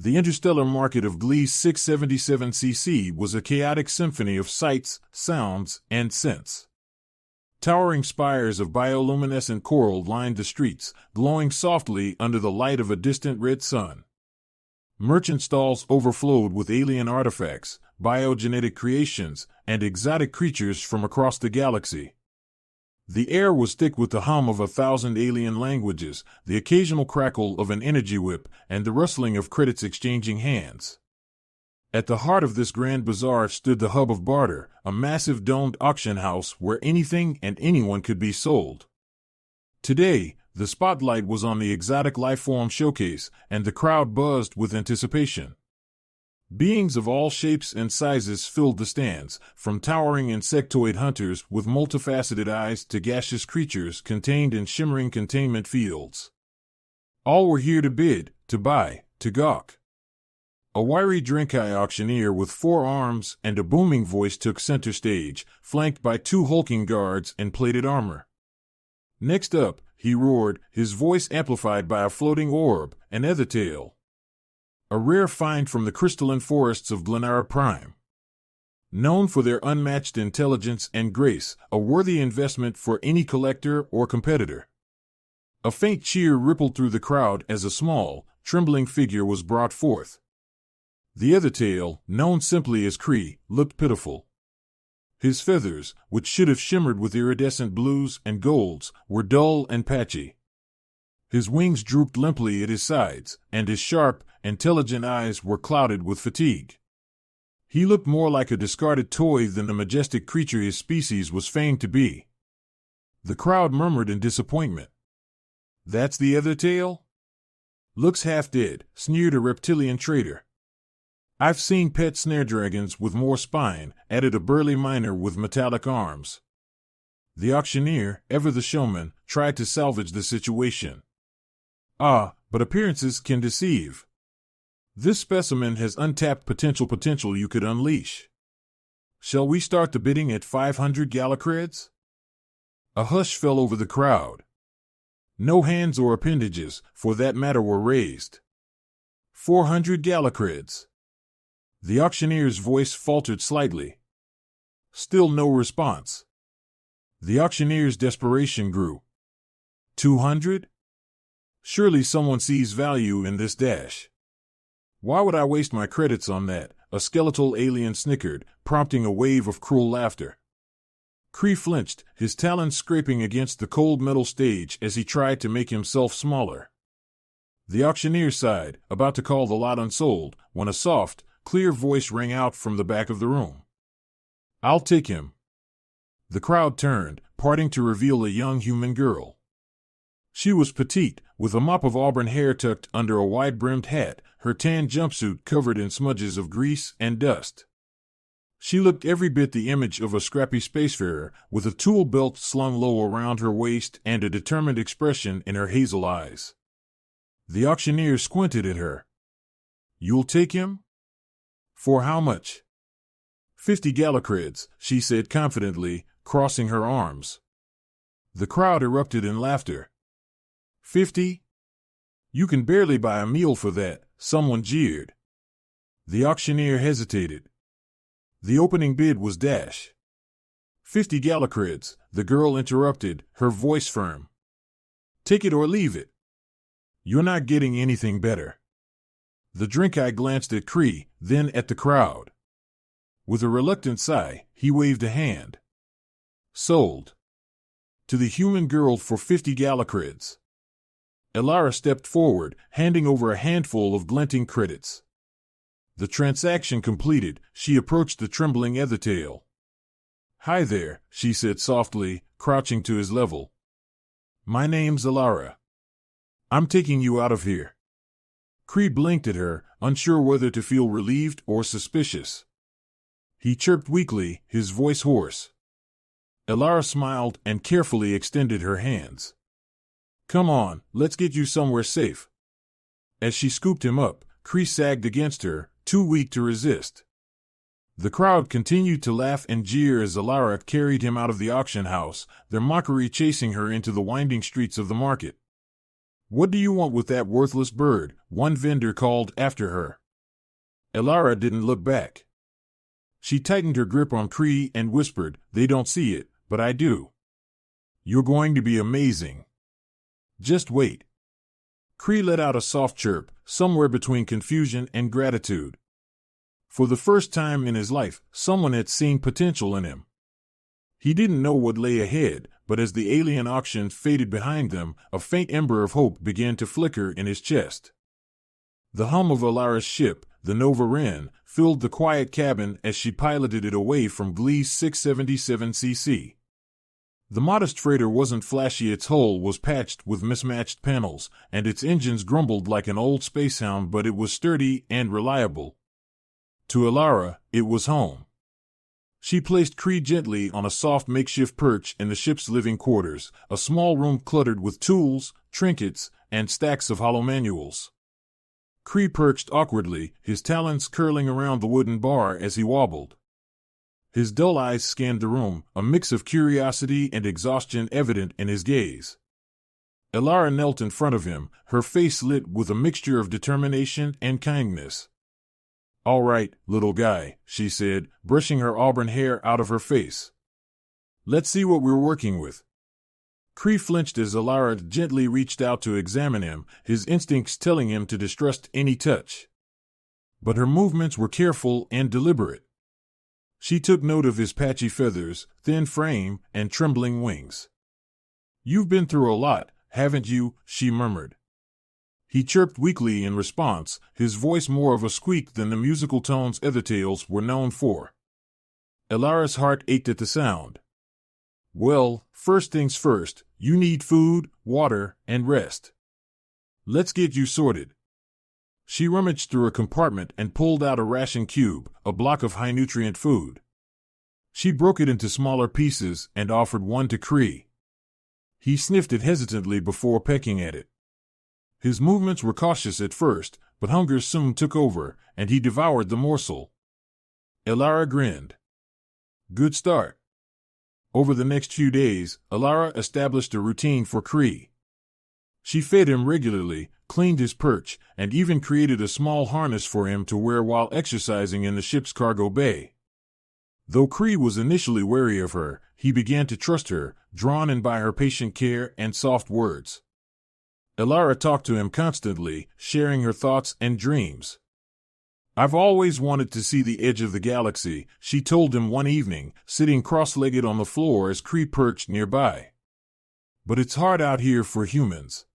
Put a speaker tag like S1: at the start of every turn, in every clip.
S1: The interstellar market of Gliese 677cc was a chaotic symphony of sights, sounds, and scents. Towering spires of bioluminescent coral lined the streets, glowing softly under the light of a distant red sun. Merchant stalls overflowed with alien artifacts, biogenetic creations, and exotic creatures from across the galaxy. The air was thick with the hum of 1,000 alien languages, the occasional crackle of an energy whip, and the rustling of credits exchanging hands. At the heart of this grand bazaar stood the hub of barter, a massive domed auction house where anything and anyone could be sold. Today, the spotlight was on the exotic lifeform showcase, and the crowd buzzed with anticipation. Beings of all shapes and sizes filled the stands, from towering insectoid hunters with multifaceted eyes to gaseous creatures contained in shimmering containment fields. All were here to bid, to buy, to gawk. A wiry drink-eye auctioneer with 4 arms and a booming voice took center stage, flanked by 2 hulking guards in plated armor. Next up, he roared, his voice amplified by a floating orb, an ethertail. A rare find from the crystalline forests of Glenara Prime. Known for their unmatched intelligence and grace, a worthy investment for any collector or competitor. A faint cheer rippled through the crowd as a small, trembling figure was brought forth. The ethertail, known simply as Cree, looked pitiful. His feathers, which should have shimmered with iridescent blues and golds, were dull and patchy. His wings drooped limply at his sides, and his sharp, intelligent eyes were clouded with fatigue. He looked more like a discarded toy than the majestic creature his species was famed to be. The crowd murmured in disappointment. "That's the ethertail? Looks half dead," sneered a reptilian trader. "I've seen pet snare dragons with more spine," added a burly miner with metallic arms. The auctioneer, ever the showman, tried to salvage the situation. "Ah, but appearances can deceive. This specimen has untapped potential you could unleash. Shall we start the bidding at 500 galacreds?" A hush fell over the crowd. No hands or appendages, for that matter, were raised. 400 galacreds. The auctioneer's voice faltered slightly. Still no response. The auctioneer's desperation grew. 200? Surely someone sees value in this dash. "Why would I waste my credits on that?" a skeletal alien snickered, prompting a wave of cruel laughter. Cree flinched, his talons scraping against the cold metal stage as he tried to make himself smaller. The auctioneer sighed, about to call the lot unsold, when a soft, clear voice rang out from the back of the room. "I'll take him." The crowd turned, parting to reveal a young human girl. She was petite, with a mop of auburn hair tucked under a wide-brimmed hat, her tan jumpsuit covered in smudges of grease and dust. She looked every bit the image of a scrappy spacefarer, with a tool belt slung low around her waist and a determined expression in her hazel eyes. The auctioneer squinted at her. "You'll take him? For how much?" 50 galacreds, she said confidently, crossing her arms. The crowd erupted in laughter. 50? You can barely buy a meal for that, someone jeered. The auctioneer hesitated. The opening bid was dash. 50 galacreds, the girl interrupted, her voice firm. "Take it or leave it. You're not getting anything better." The drink-eye glanced at Cree, then at the crowd. With a reluctant sigh, he waved a hand. "Sold. To the human girl for 50 galacreds." Elara stepped forward, handing over a handful of glinting credits. The transaction completed, she approached the trembling ethertail. "Hi there," she said softly, crouching to his level. "My name's Elara. I'm taking you out of here." Cree blinked at her, unsure whether to feel relieved or suspicious. He chirped weakly, his voice hoarse. Elara smiled and carefully extended her hands. "Come on, let's get you somewhere safe." As she scooped him up, Cree sagged against her, too weak to resist. The crowd continued to laugh and jeer as Elara carried him out of the auction house, their mockery chasing her into the winding streets of the market. "What do you want with that worthless bird?" one vendor called after her. Elara didn't look back. She tightened her grip on Cree and whispered, "They don't see it, but I do. You're going to be amazing. Just wait." Cree let out a soft chirp, somewhere between confusion and gratitude. For the first time in his life, someone had seen potential in him. He didn't know what lay ahead, but as the alien auction faded behind them, a faint ember of hope began to flicker in his chest. The hum of Alara's ship, the Nova Wren, filled the quiet cabin as she piloted it away from Glee's 677cc. The modest freighter wasn't flashy. Its hull was patched with mismatched panels, and its engines grumbled like an old spacehound, but it was sturdy and reliable. To Elara, it was home. She placed Cree gently on a soft makeshift perch in the ship's living quarters, a small room cluttered with tools, trinkets, and stacks of hollow manuals. Cree perched awkwardly, his talons curling around the wooden bar as he wobbled. His dull eyes scanned the room, a mix of curiosity and exhaustion evident in his gaze. Elara knelt in front of him, her face lit with a mixture of determination and kindness. "All right, little guy," she said, brushing her auburn hair out of her face. "Let's see what we're working with." Cree flinched as Elara gently reached out to examine him, his instincts telling him to distrust any touch. But her movements were careful and deliberate. She took note of his patchy feathers, thin frame, and trembling wings. "You've been through a lot, haven't you?" she murmured. He chirped weakly in response, his voice more of a squeak than the musical tones Ethertails were known for. Elara's heart ached at the sound. "Well, first things first, you need food, water, and rest. Let's get you sorted." She rummaged through a compartment and pulled out a ration cube, a block of high-nutrient food. She broke it into smaller pieces and offered one to Cree. He sniffed it hesitantly before pecking at it. His movements were cautious at first, but hunger soon took over, and he devoured the morsel. Elara grinned. "Good start." Over the next few days, Elara established a routine for Cree. She fed him regularly, cleaned his perch, and even created a small harness for him to wear while exercising in the ship's cargo bay. Though Cree was initially wary of her, he began to trust her, drawn in by her patient care and soft words. Elara talked to him constantly, sharing her thoughts and dreams. "I've always wanted to see the edge of the galaxy," she told him one evening, sitting cross-legged on the floor as Cree perched nearby. "But it's hard out here for humans.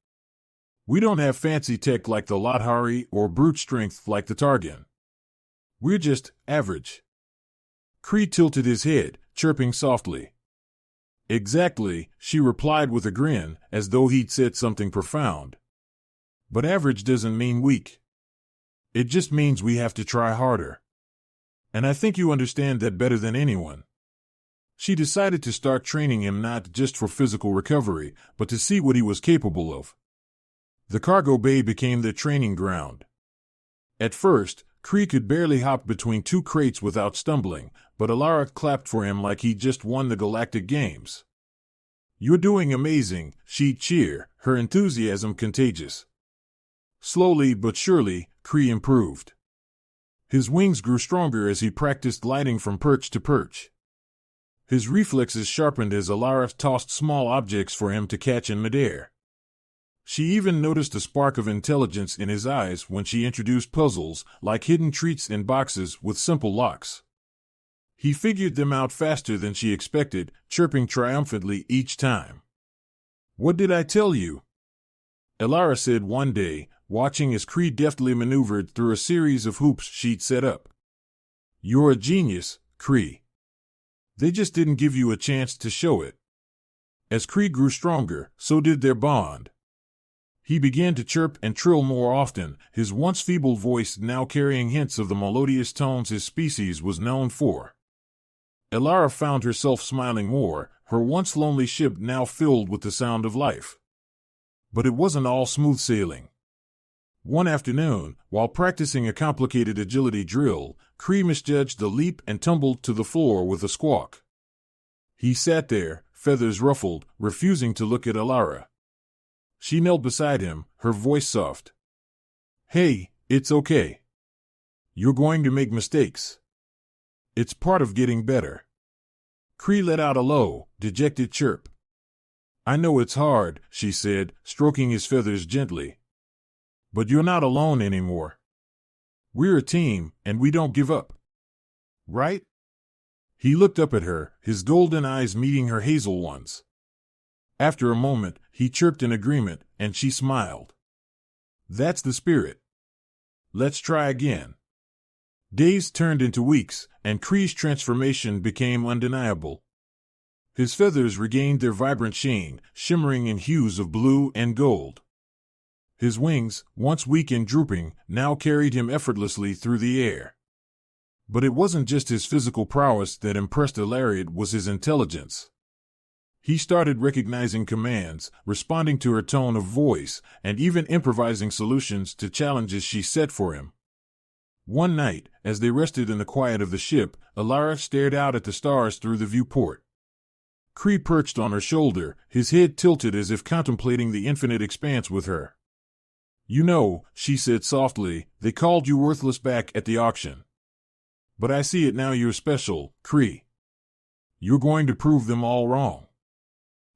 S1: We don't have fancy tech like the Lothari or brute strength like the Targan. We're just average." Cree tilted his head, chirping softly. "Exactly," she replied with a grin, as though he'd said something profound. "But average doesn't mean weak. It just means we have to try harder. And I think you understand that better than anyone." She decided to start training him not just for physical recovery, but to see what he was capable of. The cargo bay became their training ground. At first, Cree could barely hop between two crates without stumbling, but Elara clapped for him like he'd just won the Galactic Games. "You're doing amazing," she'd cheer, her enthusiasm contagious. Slowly but surely, Cree improved. His wings grew stronger as he practiced gliding from perch to perch. His reflexes sharpened as Elara tossed small objects for him to catch in midair. She even noticed a spark of intelligence in his eyes when she introduced puzzles, like hidden treats in boxes with simple locks. He figured them out faster than she expected, chirping triumphantly each time. "What did I tell you?" Elara said one day, watching as Cree deftly maneuvered through a series of hoops she'd set up. "You're a genius, Cree. They just didn't give you a chance to show it." As Cree grew stronger, so did their bond. He began to chirp and trill more often, his once feeble voice now carrying hints of the melodious tones his species was known for. Elara found herself smiling more, her once lonely ship now filled with the sound of life. But it wasn't all smooth sailing. One afternoon, while practicing a complicated agility drill, Cree misjudged the leap and tumbled to the floor with a squawk. He sat there, feathers ruffled, refusing to look at Elara. She knelt beside him, her voice soft. Hey, it's okay. You're going to make mistakes. It's part of getting better. Cree let out a low, dejected chirp. I know it's hard, she said, stroking his feathers gently. But you're not alone anymore. We're a team, and we don't give up. Right? He looked up at her, his golden eyes meeting her hazel ones. After a moment, he chirped in agreement, and she smiled. That's the spirit. Let's try again. Days turned into weeks, and Kree's transformation became undeniable. His feathers regained their vibrant sheen, shimmering in hues of blue and gold. His wings, once weak and drooping, now carried him effortlessly through the air. But it wasn't just his physical prowess that impressed Ilaria, it was his intelligence. He started recognizing commands, responding to her tone of voice, and even improvising solutions to challenges she set for him. One night, as they rested in the quiet of the ship, Ilaria stared out at the stars through the viewport. Kree perched on her shoulder, his head tilted as if contemplating the infinite expanse with her. You know, she said softly, they called you worthless back at the auction. But I see it now, you're special, Kree. You're going to prove them all wrong.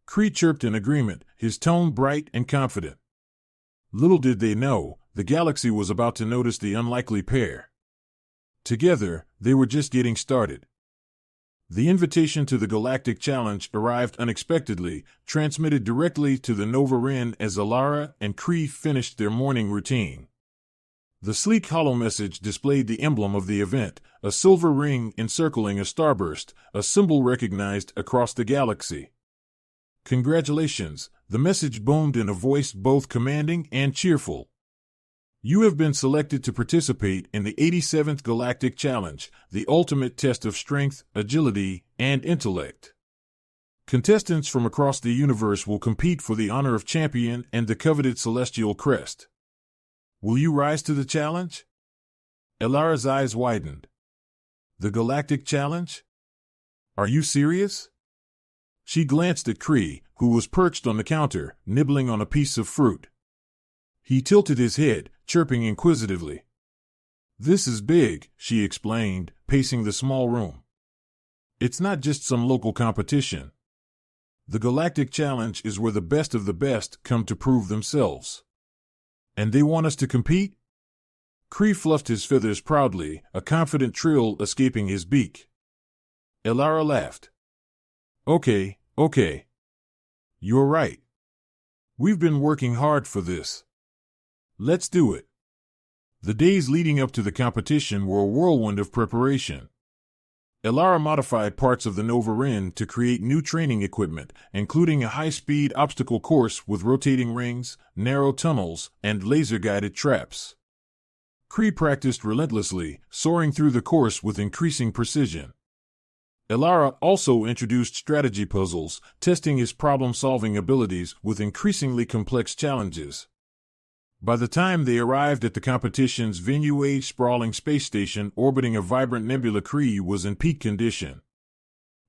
S1: Kree chirped in agreement, his tone bright and confident. Little did they know, the galaxy was about to notice the unlikely pair. Together, they were just getting started. The invitation to the Galactic Challenge arrived unexpectedly, transmitted directly to the Nova Ren as Alara and Kree finished their morning routine. The sleek hollow message displayed the emblem of the event, a silver ring encircling a starburst, a symbol recognized across the galaxy. Congratulations, the message boomed in a voice both commanding and cheerful. You have been selected to participate in the 87th Galactic Challenge, the ultimate test of strength, agility, and intellect. Contestants from across the universe will compete for the honor of champion and the coveted celestial crest. Will you rise to the challenge? Ilara's eyes widened. The Galactic Challenge? Are you serious? She glanced at Kree, who was perched on the counter, nibbling on a piece of fruit. He tilted his head, chirping inquisitively. This is big, she explained, pacing the small room. It's not just some local competition. The Galactic Challenge is where the best of the best come to prove themselves. And they want us to compete? Kree fluffed his feathers proudly, a confident trill escaping his beak. Ilara laughed. Okay. You're right. We've been working hard for this. Let's do it. The days leading up to the competition were a whirlwind of preparation. Ilara modified parts of the Nova Ren to create new training equipment, including a high-speed obstacle course with rotating rings, narrow tunnels, and laser-guided traps. Kree practiced relentlessly, soaring through the course with increasing precision. Ilara also introduced strategy puzzles, testing his problem-solving abilities with increasingly complex challenges. By the time they arrived at the competition's venue, a sprawling space station orbiting a vibrant nebula, Kree was in peak condition.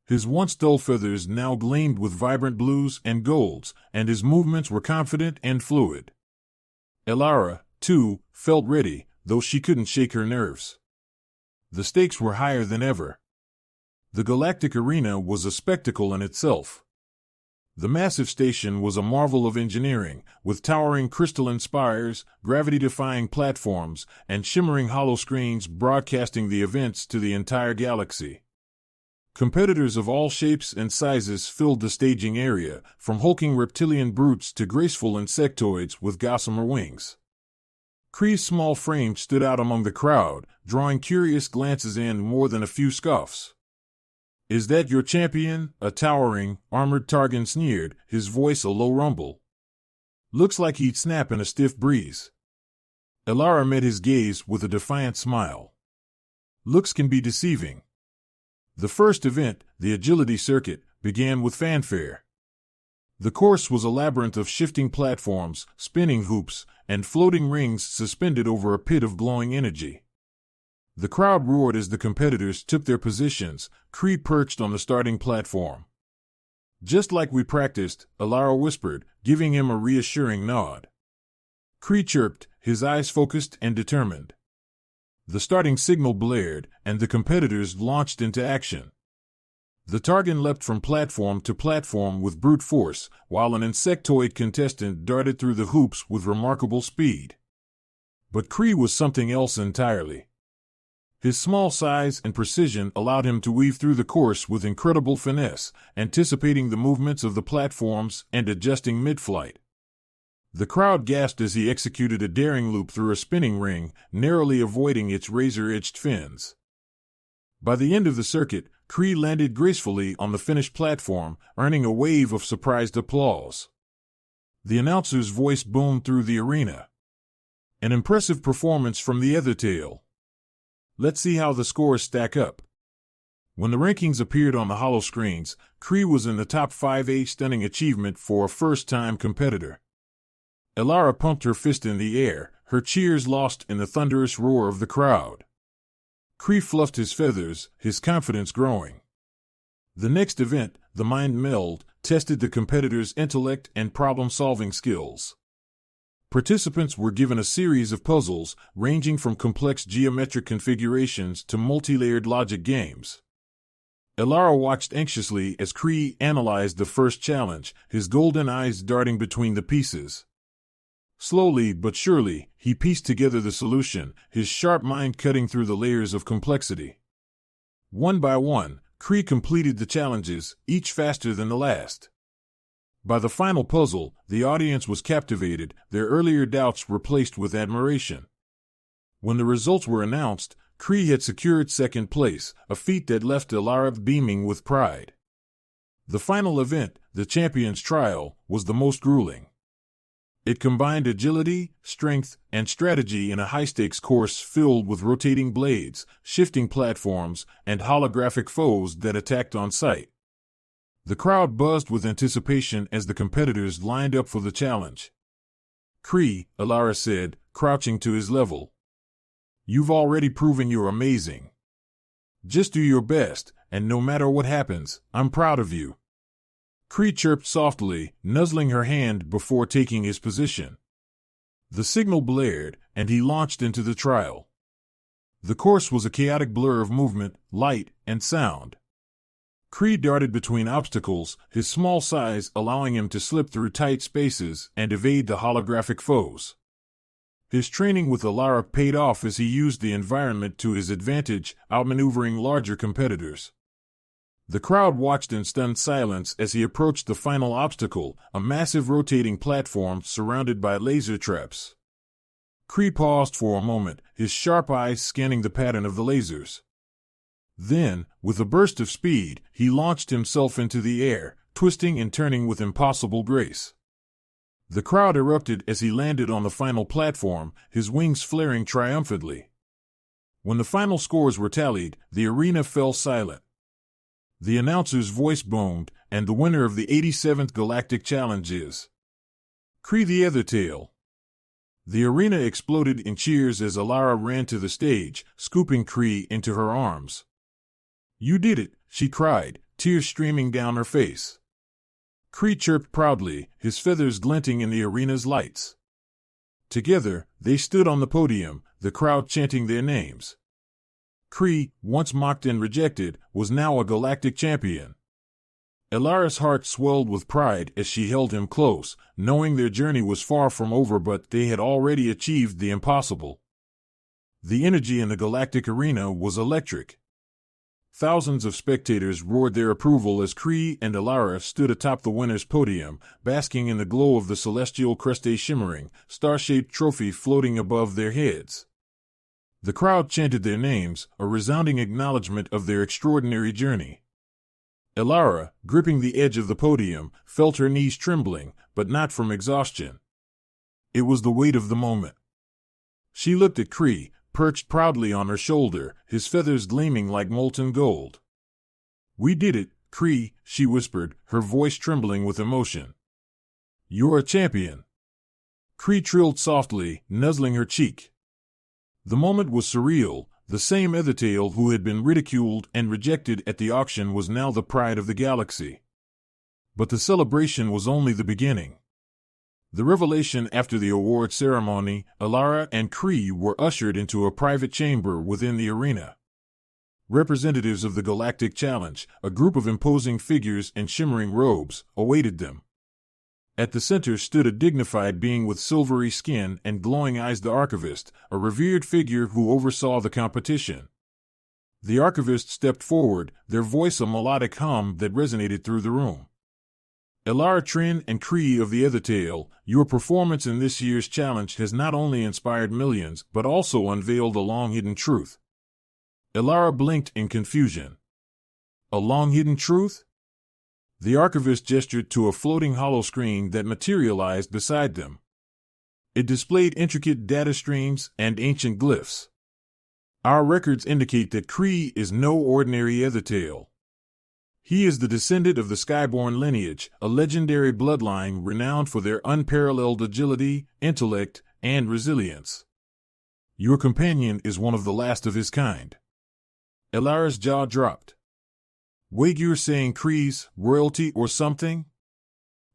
S1: His once dull feathers now gleamed with vibrant blues and golds, and his movements were confident and fluid. Ilara, too, felt ready, though she couldn't shake her nerves. The stakes were higher than ever. The galactic arena was a spectacle in itself. The massive station was a marvel of engineering, with towering crystalline spires, gravity-defying platforms, and shimmering hollow screens broadcasting the events to the entire galaxy. Competitors of all shapes and sizes filled the staging area, from hulking reptilian brutes to graceful insectoids with gossamer wings. Kree's small frame stood out among the crowd, drawing curious glances and more than a few scoffs. Is that your champion? A towering, armored Targan sneered, his voice a low rumble. Looks like he'd snap in a stiff breeze. Ilara met his gaze with a defiant smile. Looks can be deceiving. The first event, the agility circuit, began with fanfare. The course was a labyrinth of shifting platforms, spinning hoops, and floating rings suspended over a pit of glowing energy. The crowd roared as the competitors took their positions, Kree perched on the starting platform. Just like we practiced, Alara whispered, giving him a reassuring nod. Kree chirped, his eyes focused and determined. The starting signal blared, and the competitors launched into action. The Targan leapt from platform to platform with brute force, while an insectoid contestant darted through the hoops with remarkable speed. But Kree was something else entirely. His small size and precision allowed him to weave through the course with incredible finesse, anticipating the movements of the platforms and adjusting mid-flight. The crowd gasped as he executed a daring loop through a spinning ring, narrowly avoiding its razor-edged fins. By the end of the circuit, Kree landed gracefully on the finished platform, earning a wave of surprised applause. The announcer's voice boomed through the arena. An impressive performance from the other tail. Let's see how the scores stack up. When the rankings appeared on the hollow screens, Kree was in the top 5, a stunning achievement for a first-time competitor. Alara pumped her fist in the air, her cheers lost in the thunderous roar of the crowd. Kree fluffed his feathers, his confidence growing. The next event, the Mind Meld, tested the competitors' intellect and problem-solving skills. Participants were given a series of puzzles, ranging from complex geometric configurations to multi-layered logic games. Alara watched anxiously as Kree analyzed the first challenge, his golden eyes darting between the pieces. Slowly but surely, he pieced together the solution, his sharp mind cutting through the layers of complexity. One by one, Kree completed the challenges, each faster than the last. By the final puzzle, the audience was captivated, their earlier doubts replaced with admiration. When the results were announced, Kree had secured second place, a feat that left Alara beaming with pride. The final event, the Champion's Trial, was the most grueling. It combined agility, strength, and strategy in a high-stakes course filled with rotating blades, shifting platforms, and holographic foes that attacked on sight. The crowd buzzed with anticipation as the competitors lined up for the challenge. Kree, Alara said, crouching to his level. You've already proven you're amazing. Just do your best, and no matter what happens, I'm proud of you. Kree chirped softly, nuzzling her hand before taking his position. The signal blared, and he launched into the trial. The course was a chaotic blur of movement, light, and sound. Kree darted between obstacles, his small size allowing him to slip through tight spaces and evade the holographic foes. His training with Alara paid off as he used the environment to his advantage, outmaneuvering larger competitors. The crowd watched in stunned silence as he approached the final obstacle, a massive rotating platform surrounded by laser traps. Kree paused for a moment, his sharp eyes scanning the pattern of the lasers. Then, with a burst of speed, he launched himself into the air, twisting and turning with impossible grace. The crowd erupted as he landed on the final platform, his wings flaring triumphantly. When the final scores were tallied, the arena fell silent. The announcer's voice boomed, and the winner of the 87th Galactic Challenge is Kree the Othertail. The arena exploded in cheers as Alara ran to the stage, scooping Kree into her arms. You did it, she cried, tears streaming down her face. Kree chirped proudly, his feathers glinting in the arena's lights. Together, they stood on the podium, the crowd chanting their names. Kree, once mocked and rejected, was now a galactic champion. Alara's heart swelled with pride as she held him close, knowing their journey was far from over, but they had already achieved the impossible. The energy in the galactic arena was electric. Thousands of spectators roared their approval as Kree and Alara stood atop the winner's podium, basking in the glow of the celestial crest, shimmering, star-shaped trophy floating above their heads. The crowd chanted their names, a resounding acknowledgement of their extraordinary journey. Alara, gripping the edge of the podium, felt her knees trembling, but not from exhaustion. It was the weight of the moment. She looked at Kree, perched proudly on her shoulder, his feathers gleaming like molten gold. We did it, Kree, she whispered, her voice trembling with emotion. You're a champion. Kree trilled softly, nuzzling her cheek. The moment was surreal. The same Othertail who had been ridiculed and rejected at the auction was now the pride of the galaxy. But the celebration was only the beginning. The revelation after the award ceremony, Alara and Kree were ushered into a private chamber within the arena. Representatives of the Galactic Challenge, a group of imposing figures in shimmering robes, awaited them. At the center stood a dignified being with silvery skin and glowing eyes, the Archivist, a revered figure who oversaw the competition. The Archivist stepped forward, their voice a melodic hum that resonated through the room. Elara Trin and Kree of the Ethertail, your performance in this year's challenge has not only inspired millions, but also unveiled a long-hidden truth. Elara blinked in confusion. A long-hidden truth? The Archivist gestured to a floating hollow screen that materialized beside them. It displayed intricate data streams and ancient glyphs. Our records indicate that Kree is no ordinary Ethertail. He is the descendant of the Skyborn lineage, a legendary bloodline renowned for their unparalleled agility, intellect, and resilience. Your companion is one of the last of his kind. Elara's jaw dropped. Wait, you're saying Kree's royalty or something?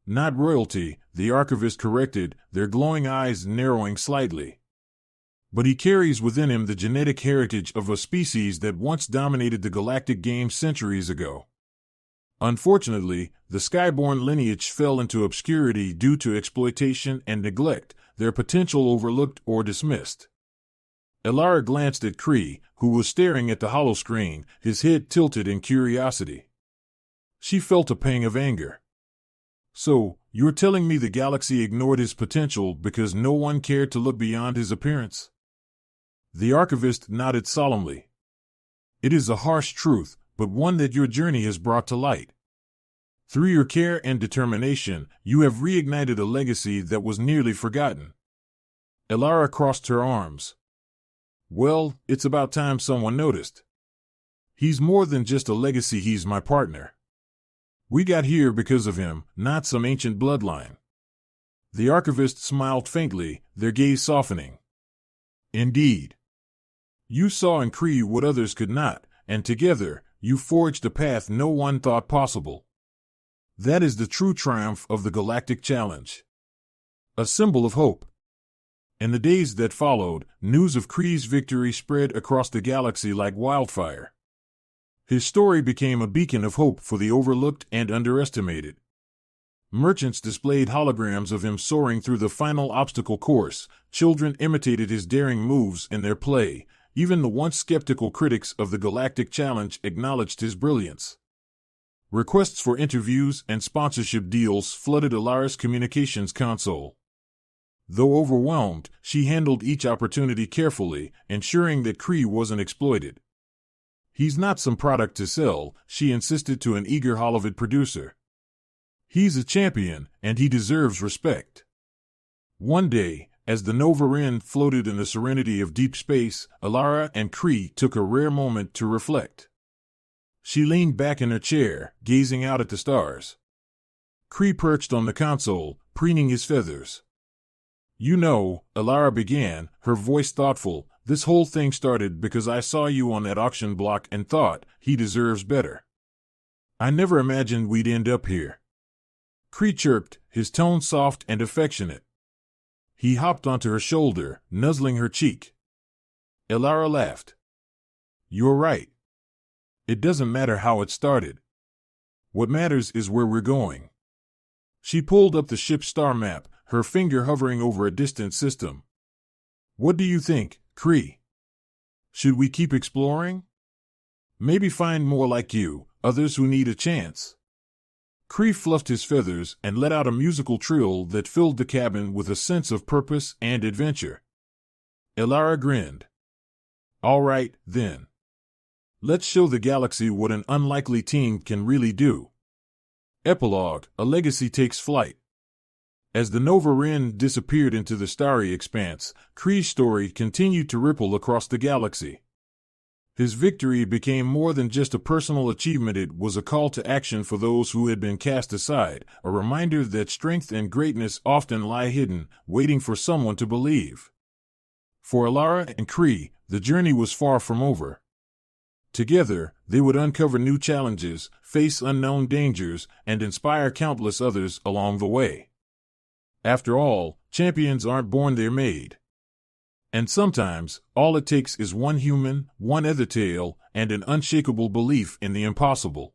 S1: Not royalty, the Archivist corrected, their glowing eyes narrowing slightly. But he carries within him the genetic heritage of a species that once dominated the galactic game centuries ago. Unfortunately, the Skyborn lineage fell into obscurity due to exploitation and neglect, their potential overlooked or dismissed. Elara glanced at Kree, who was staring at the hollow screen, his head tilted in curiosity. She felt a pang of anger. So, you're telling me the galaxy ignored his potential because no one cared to look beyond his appearance? The Archivist nodded solemnly. It is a harsh truth, but one that your journey has brought to light. Through your care and determination, you have reignited a legacy that was nearly forgotten. Elara crossed her arms. Well, it's about time someone noticed. He's more than just a legacy, he's my partner. We got here because of him, not some ancient bloodline. The Archivist smiled faintly, their gaze softening. Indeed. You saw in Kree what others could not, and together, you forged a path no one thought possible. That is the true triumph of the Galactic Challenge. A symbol of hope. In the days that followed, news of Kree's victory spread across the galaxy like wildfire. His story became a beacon of hope for the overlooked and underestimated. Merchants displayed holograms of him soaring through the final obstacle course, children imitated his daring moves in their play, even the once skeptical critics of the Galactic Challenge acknowledged his brilliance. Requests for interviews and sponsorship deals flooded Elara's communications console. Though overwhelmed, she handled each opportunity carefully, ensuring that Kree wasn't exploited. He's not some product to sell, she insisted to an eager Holovid producer. He's a champion, and he deserves respect. One day, as the Nova Ren floated in the serenity of deep space, Elara and Kree took a rare moment to reflect. She leaned back in her chair, gazing out at the stars. Kree perched on the console, preening his feathers. You know, Elara began, her voice thoughtful, this whole thing started because I saw you on that auction block and thought, he deserves better. I never imagined we'd end up here. Kree chirped, his tone soft and affectionate. He hopped onto her shoulder, nuzzling her cheek. Elara laughed. You're right. It doesn't matter how it started. What matters is where we're going. She pulled up the ship's star map, her finger hovering over a distant system. What do you think, Kree? Should we keep exploring? Maybe find more like you, others who need a chance. Kree fluffed his feathers and let out a musical trill that filled the cabin with a sense of purpose and adventure. Elara grinned. All right, then. Let's show the galaxy what an unlikely team can really do. Epilogue, a legacy takes flight. As the Nova Ren disappeared into the starry expanse, Kree's story continued to ripple across the galaxy. His victory became more than just a personal achievement, it was a call to action for those who had been cast aside, a reminder that strength and greatness often lie hidden, waiting for someone to believe. For Elara and Kree, the journey was far from over. Together, they would uncover new challenges, face unknown dangers, and inspire countless others along the way. After all, champions aren't born, they're made. And sometimes, all it takes is one human, one Ethertail, and an unshakable belief in the impossible.